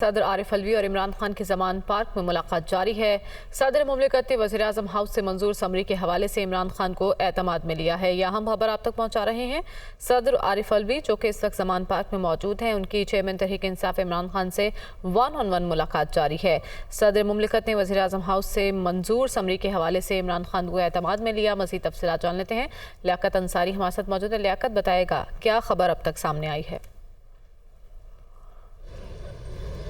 सदर आरिफ अलवी और इमरान खान की जमान पार्क में मुलाकात जारी है। सदर मुमलिकत ने वज़ीर-ए-आज़म हाउस से मंजूर समरी के हवाले से इमरान खान को एतमाद में लिया है। यह अहम खबर आप तक पहुँचा रहे हैं। सदर आरिफ अलवी जो कि इस वक्त जमान पार्क में मौजूद हैं, उनकी चेयरमैन तहरीक इंसाफ इमरान खान से 1-on-1 मुलाकात जारी है। सदर मुमलिकत ने वज़ीर-ए-आज़म हाउस से मंजूर समरी के हवाले से इमरान खान को एतमाद में लिया। मज़ीद तफसीलात जान लेते हैं। लियाकत अंसारी हमारे साथ मौजूद है। लियाकत, बताएगा क्या खबर अब तक सामने आई है?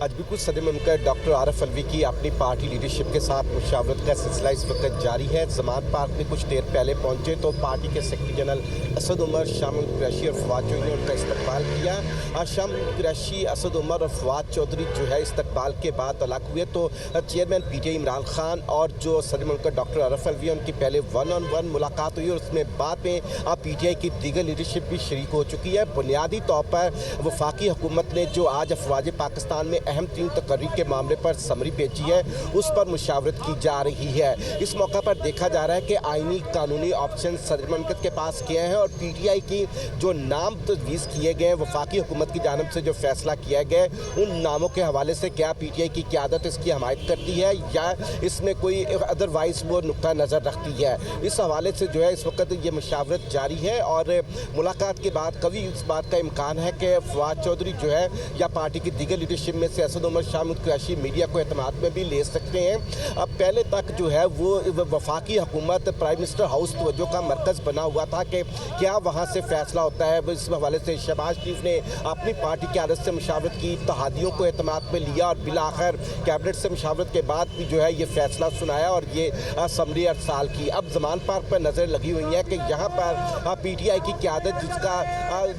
आज भी कुछ सदर मुमलिकत डॉक्टर आरिफ अलवी की अपनी पार्टी लीडरशिप के साथ मुशावरत का सिलसिला इस वक्त जारी है। जमान पार्क में कुछ देर पहले पहुंचे तो पार्टी के सेक्रेटरी जनरल असद उमर, शाह महमूद कुरैशी और फवाद चौधरी ने उनका इस्तकबाल किया। शाह महमूद कुरैशी, असद उमर और फवाद चौधरी जो है इस्तकबाल के बाद अलग हुए तो चेयरमैन पीटीआई इमरान खान और जो सदर मुमलिकत डॉक्टर आरिफ अलवी उनकी पहले 1-on-1 मुलाकात हुई और उसमें बाद में पीटीआई की दीगर लीडरशिप भी शरीक हो चुकी है। बुनियादी तौर पर वफाकी हुकूमत ने जो आज अफवाज पाकिस्तान में अहम 3 तकरीर के मामले पर समरी भेजी है, उस पर मुशावरत की जा रही है। इस मौका पर देखा जा रहा है कि आईनी कानूनी ऑप्शन सदर मुमलिकत के पास किए हैं और पीटीआई की जो नाम तजवीज़ किए गए वफाकी हुकूमत की जानिब से जो फैसला किया गया उन नामों के हवाले से क्या पीटीआई की क़यादत इसकी हमायत करती है या इसमें कोई अदरवाइज वो नुक्ता नज़र रखती है। इस हवाले से जो है इस वक्त ये मुशावरत जारी है और मुलाकात के बाद कभी इस बात का इम्कान है कि फवाद चौधरी जो है या पार्टी की दीगर लीडरशिप में से असद उमर, शाह महमूद कुरैशी मीडिया को एतमाद में भी ले सकते हैं। अब पहले तक जो है वो वफाकी हुकूमत प्राइम मिनिस्टर हाउस तवज्जो का मरकज़ बना हुआ था कि क्या वहाँ से फैसला होता है। इस हवाले से शहबाज शरीफ ने अपनी पार्टी की आदत से मुशावरत की, इत्तेहादियों को एतमाद में लिया और बिलाखिर कैबिनेट से मुशावरत के बाद भी जो है ये फैसला सुनाया और ये समरी अरसाल की। अब जमान पार्क पर नज़र लगी हुई है कि यहाँ पर पीटीआई की क़यादत जिसका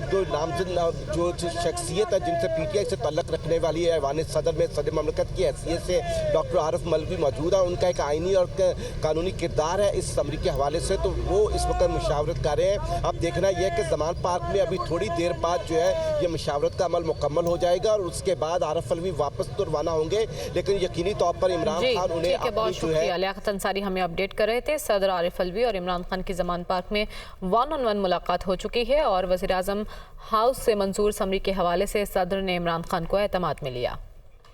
जो नामजद जो शख्सियत है जिनसे पीटीआई से तल्लक रखने वाली है ऐवान सदर में सदर मुमलिकत की हैसियत से डॉक्टर आरिफ अलवी मौजूद है, उनका एक आईनी और कानूनी किरदार है इस समरी के हवाले से, तो वो इस वक्त मुशावरत कर रहे हैं। अब देखना यह है कि जमान पार्क में अभी थोड़ी देर बाद जो है ये मुशावरत का अमल मुकम्मल हो जाएगा और उसके बाद आरिफ अलवी वापस तो रवाना होंगे, लेकिन यकीनी तौर पर इमरान खान उन्हें बहुत शुक्रिया। लियाकत अंसारी हमें अपडेट कर रहे थे। सदर आरिफ अलवी और इमरान खान की जमान पार्क में 1-on-1 मुलाकात हो चुकी है और वज़ीर-ए-आज़म हाउस से मंजूर समरी के हवाले से सदर ने इमरान खान को एतमाद में लिया।